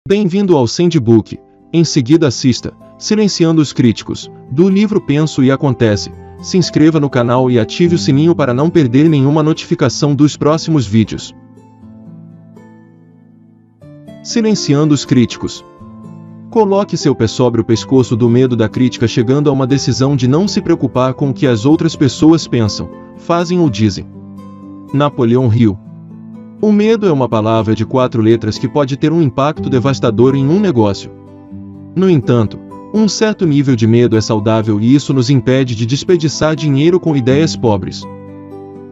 Bem-vindo ao Sandbook. Em seguida assista Silenciando os Críticos, do livro Penso e Acontece. Se inscreva no canal e ative o sininho para não perder nenhuma notificação dos próximos vídeos. Silenciando os Críticos. Coloque seu pé sobre o pescoço do medo da crítica, chegando a uma decisão de não se preocupar com o que as outras pessoas pensam, fazem ou dizem. Napoleão Hill. O medo é uma palavra de 4 letras que pode ter um impacto devastador em um negócio. No entanto, um certo nível de medo é saudável e isso nos impede de desperdiçar dinheiro com ideias pobres.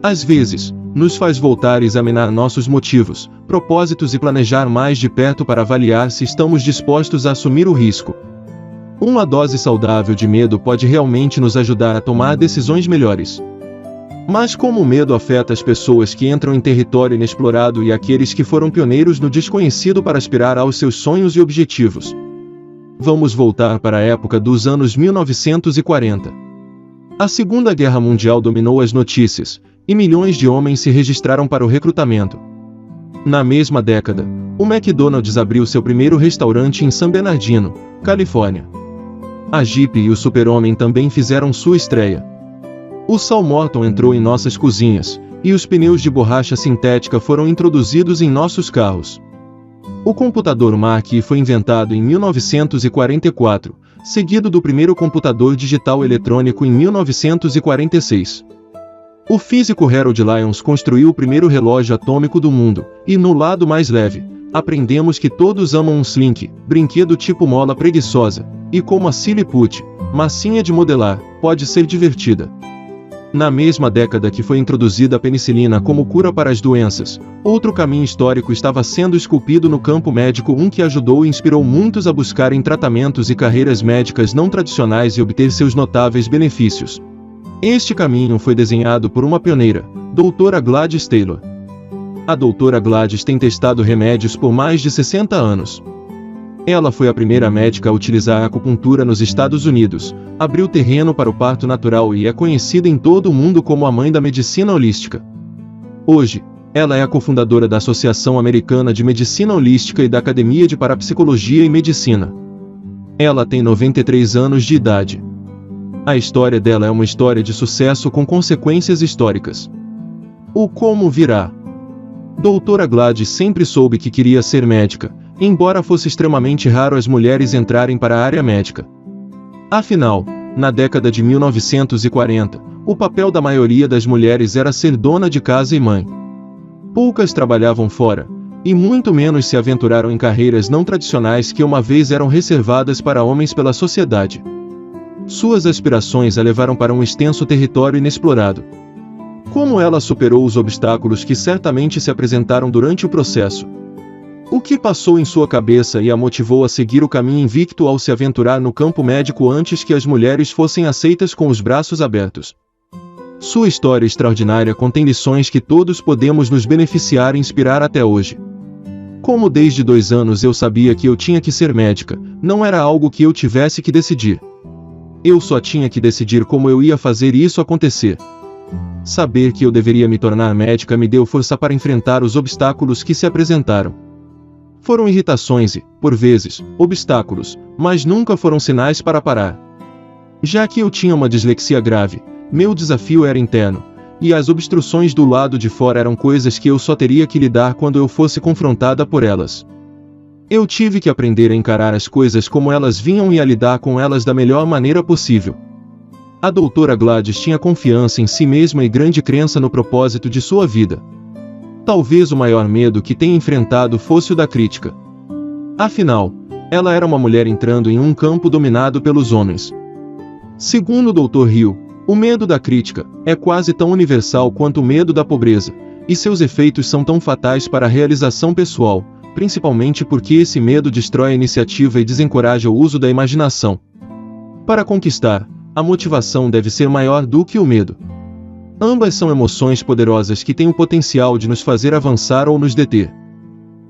Às vezes, nos faz voltar a examinar nossos motivos, propósitos e planejar mais de perto para avaliar se estamos dispostos a assumir o risco. Uma dose saudável de medo pode realmente nos ajudar a tomar decisões melhores. Mas como o medo afeta as pessoas que entram em território inexplorado e aqueles que foram pioneiros no desconhecido para aspirar aos seus sonhos e objetivos? Vamos voltar para a época dos anos 1940. A Segunda Guerra Mundial dominou as notícias, e milhões de homens se registraram para o recrutamento. Na mesma década, o McDonald's abriu seu primeiro restaurante em San Bernardino, Califórnia. A Jeep e o Super-Homem também fizeram sua estreia. O Sal Morton entrou em nossas cozinhas, e os pneus de borracha sintética foram introduzidos em nossos carros. O computador Mac foi inventado em 1944, seguido do primeiro computador digital eletrônico em 1946. O físico Harold Lyons construiu o primeiro relógio atômico do mundo, e no lado mais leve, aprendemos que todos amam um Slink, brinquedo tipo mola preguiçosa, e como a Silly Putty, massinha de modelar, pode ser divertida. Na mesma década que foi introduzida a penicilina como cura para as doenças, outro caminho histórico estava sendo esculpido no campo médico, um que ajudou e inspirou muitos a buscarem tratamentos e carreiras médicas não tradicionais e obter seus notáveis benefícios. Este caminho foi desenhado por uma pioneira, Dra. Gladys Taylor. A Dra. Gladys tem testado remédios por mais de 60 anos. Ela foi a primeira médica a utilizar a acupuntura nos Estados Unidos, abriu terreno para o parto natural e é conhecida em todo o mundo como a mãe da medicina holística. Hoje, ela é a cofundadora da Associação Americana de Medicina Holística e da Academia de Parapsicologia e Medicina. Ela tem 93 anos de idade. A história dela é uma história de sucesso com consequências históricas. O como virá. Dra. Gladys sempre soube que queria ser médica, embora fosse extremamente raro as mulheres entrarem para a área médica. Afinal, na década de 1940, o papel da maioria das mulheres era ser dona de casa e mãe. Poucas trabalhavam fora, e muito menos se aventuraram em carreiras não tradicionais que uma vez eram reservadas para homens pela sociedade. Suas aspirações a levaram para um extenso território inexplorado. Como ela superou os obstáculos que certamente se apresentaram durante o processo? O que passou em sua cabeça e a motivou a seguir o caminho invicto ao se aventurar no campo médico antes que as mulheres fossem aceitas com os braços abertos? Sua história extraordinária contém lições que todos podemos nos beneficiar e inspirar até hoje. Como desde 2 anos eu sabia que eu tinha que ser médica, não era algo que eu tivesse que decidir. Eu só tinha que decidir como eu ia fazer isso acontecer. Saber que eu deveria me tornar médica me deu força para enfrentar os obstáculos que se apresentaram. Foram irritações e, por vezes, obstáculos, mas nunca foram sinais para parar. Já que eu tinha uma dislexia grave, meu desafio era interno, e as obstruções do lado de fora eram coisas que eu só teria que lidar quando eu fosse confrontada por elas. Eu tive que aprender a encarar as coisas como elas vinham e a lidar com elas da melhor maneira possível. A Dra. Gladys tinha confiança em si mesma e grande crença no propósito de sua vida. Talvez o maior medo que tenha enfrentado fosse o da crítica. Afinal, ela era uma mulher entrando em um campo dominado pelos homens. Segundo o Dr. Hill, o medo da crítica é quase tão universal quanto o medo da pobreza, e seus efeitos são tão fatais para a realização pessoal, principalmente porque esse medo destrói a iniciativa e desencoraja o uso da imaginação. Para conquistar, a motivação deve ser maior do que o medo. Ambas são emoções poderosas que têm o potencial de nos fazer avançar ou nos deter.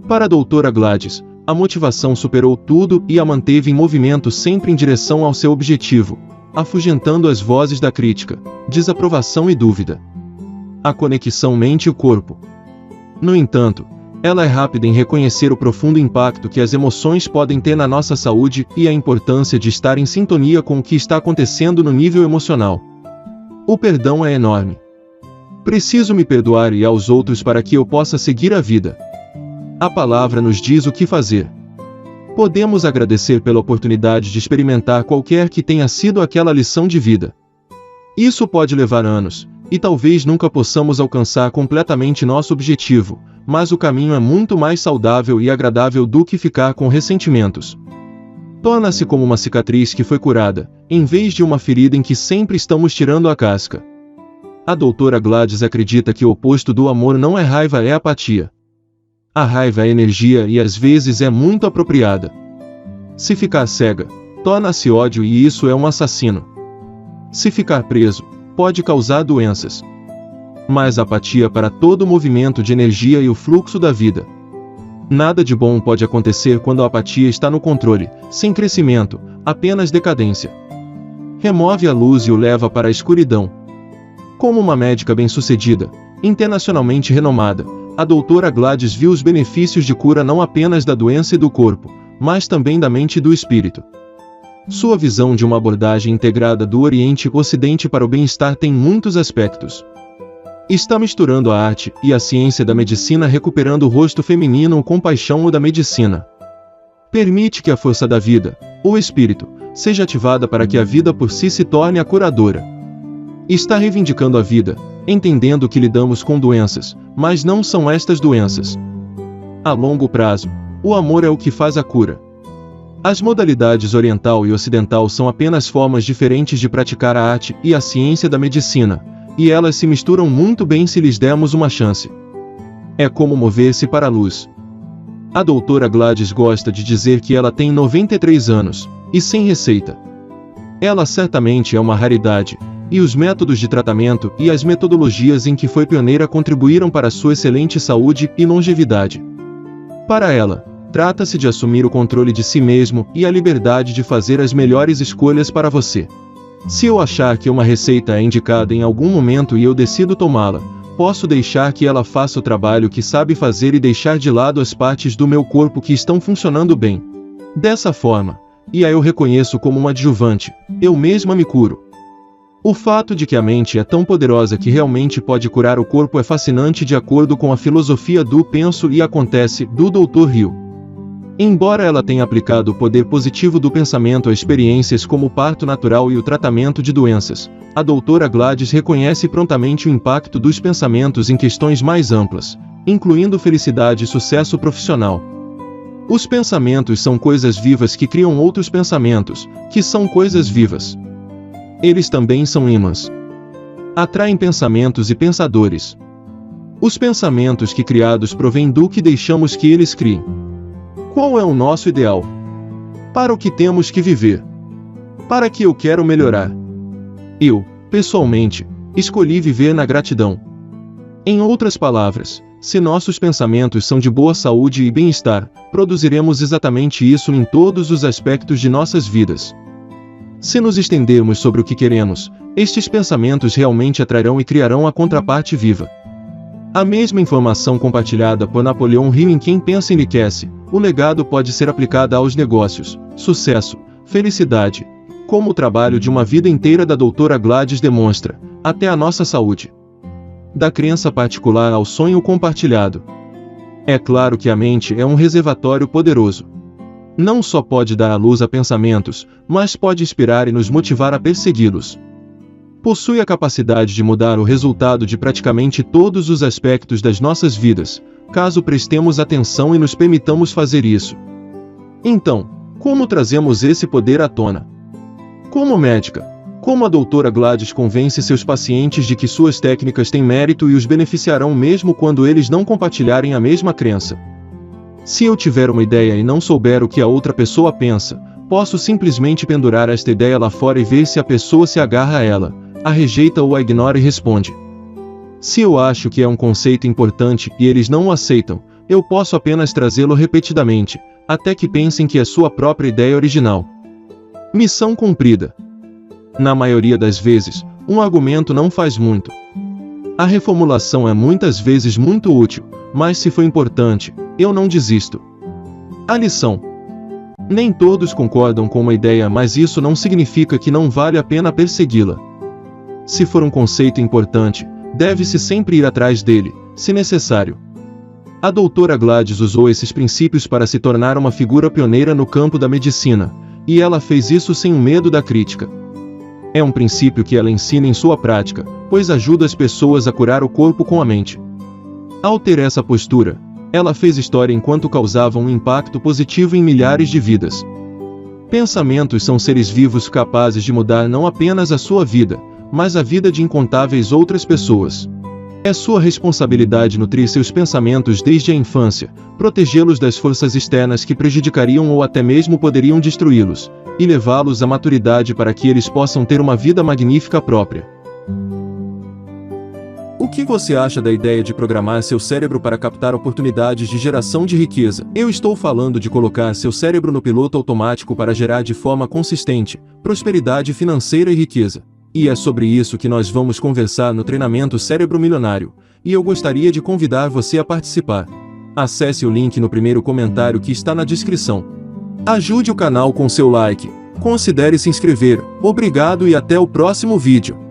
Para a Dra. Gladys, a motivação superou tudo e a manteve em movimento sempre em direção ao seu objetivo, afugentando as vozes da crítica, desaprovação e dúvida. A conexão mente e corpo. No entanto, Ela é rápida em reconhecer o profundo impacto que as emoções podem ter na nossa saúde e a importância de estar em sintonia com o que está acontecendo no nível emocional. O perdão é enorme. Preciso me perdoar e aos outros para que eu possa seguir a vida. A palavra nos diz o que fazer. Podemos agradecer pela oportunidade de experimentar qualquer que tenha sido aquela lição de vida. Isso pode levar anos, e talvez nunca possamos alcançar completamente nosso objetivo, mas o caminho é muito mais saudável e agradável do que ficar com ressentimentos. Torna-se como uma cicatriz que foi curada, em vez de uma ferida em que sempre estamos tirando a casca. A doutora Gladys acredita que o oposto do amor não é raiva, é apatia. A raiva é energia e às vezes é muito apropriada. Se ficar cega, torna-se ódio e isso é um assassino. Se ficar preso, pode causar doenças. Mas apatia para todo o movimento de energia e o fluxo da vida. Nada de bom pode acontecer quando a apatia está no controle, sem crescimento, apenas decadência. Remove a luz e o leva para a escuridão. Como uma médica bem-sucedida, internacionalmente renomada, a doutora Gladys viu os benefícios de cura não apenas da doença e do corpo, mas também da mente e do espírito. Sua visão de uma abordagem integrada do Oriente e Ocidente para o bem-estar tem muitos aspectos. Está misturando a arte e a ciência da medicina, recuperando o rosto feminino com paixão ou da medicina. Permite que a força da vida, o espírito, seja ativada para que a vida por si se torne a curadora. Está reivindicando a vida, entendendo que lidamos com doenças, mas não são estas doenças. A longo prazo, o amor é o que faz a cura. As modalidades oriental e ocidental são apenas formas diferentes de praticar a arte e a ciência da medicina, e elas se misturam muito bem se lhes dermos uma chance. É como mover-se para a luz. A doutora Gladys gosta de dizer que ela tem 93 anos, e sem receita. Ela certamente é uma raridade, e os métodos de tratamento e as metodologias em que foi pioneira contribuíram para sua excelente saúde e longevidade. Para ela, trata-se de assumir o controle de si mesmo e a liberdade de fazer as melhores escolhas para você. Se eu achar que uma receita é indicada em algum momento e eu decido tomá-la, posso deixar que ela faça o trabalho que sabe fazer e deixar de lado as partes do meu corpo que estão funcionando bem. Dessa forma, e a eu reconheço como um adjuvante, eu mesma me curo. O fato de que a mente é tão poderosa que realmente pode curar o corpo é fascinante de acordo com a filosofia do penso e acontece do Dr. Hill. Embora ela tenha aplicado o poder positivo do pensamento a experiências como o parto natural e o tratamento de doenças, a doutora Gladys reconhece prontamente o impacto dos pensamentos em questões mais amplas, incluindo felicidade e sucesso profissional. Os pensamentos são coisas vivas que criam outros pensamentos, que são coisas vivas. Eles também são ímãs. Atraem pensamentos e pensadores. Os pensamentos que criados provêm do que deixamos que eles criem. Qual é o nosso ideal? Para o que temos que viver? Para que eu quero melhorar? Eu, pessoalmente, escolhi viver na gratidão. Em outras palavras, se nossos pensamentos são de boa saúde e bem-estar, produziremos exatamente isso em todos os aspectos de nossas vidas. Se nos estendermos sobre o que queremos, estes pensamentos realmente atrairão e criarão a contraparte viva. A mesma informação compartilhada por Napoleão Hill em Quem Pensa Enriquece, o legado pode ser aplicada aos negócios, sucesso, felicidade, como o trabalho de uma vida inteira da doutora Gladys demonstra, até a nossa saúde. Da crença particular ao sonho compartilhado. É claro que a mente é um reservatório poderoso. Não só pode dar à luz a pensamentos, mas pode inspirar e nos motivar a persegui-los. Possui a capacidade de mudar o resultado de praticamente todos os aspectos das nossas vidas, caso prestemos atenção e nos permitamos fazer isso. Então, como trazemos esse poder à tona? Como médica, como a doutora Gladys convence seus pacientes de que suas técnicas têm mérito e os beneficiarão mesmo quando eles não compartilharem a mesma crença? Se eu tiver uma ideia e não souber o que a outra pessoa pensa, posso simplesmente pendurar esta ideia lá fora e ver se a pessoa se agarra a ela, a rejeita ou a ignora e responde. Se eu acho que é um conceito importante e eles não o aceitam, eu posso apenas trazê-lo repetidamente, até que pensem que é sua própria ideia original. Missão cumprida. Na maioria das vezes, um argumento não faz muito. A reformulação é muitas vezes muito útil, mas se foi importante, eu não desisto. A lição: nem todos concordam com uma ideia, mas isso não significa que não vale a pena persegui-la. Se for um conceito importante, deve-se sempre ir atrás dele, se necessário. A doutora Gladys usou esses princípios para se tornar uma figura pioneira no campo da medicina, e ela fez isso sem o medo da crítica. É um princípio que ela ensina em sua prática, pois ajuda as pessoas a curar o corpo com a mente. Ao ter essa postura, ela fez história enquanto causava um impacto positivo em milhares de vidas. Pensamentos são seres vivos capazes de mudar não apenas a sua vida, mas a vida de incontáveis outras pessoas. É sua responsabilidade nutrir seus pensamentos desde a infância, protegê-los das forças externas que prejudicariam ou até mesmo poderiam destruí-los, e levá-los à maturidade para que eles possam ter uma vida magnífica própria. O que você acha da ideia de programar seu cérebro para captar oportunidades de geração de riqueza? Eu estou falando de colocar seu cérebro no piloto automático para gerar de forma consistente prosperidade financeira e riqueza. E é sobre isso que nós vamos conversar no treinamento Cérebro Milionário, e eu gostaria de convidar você a participar. Acesse o link no primeiro comentário que está na descrição. Ajude o canal com seu like, considere se inscrever. Obrigado e até o próximo vídeo.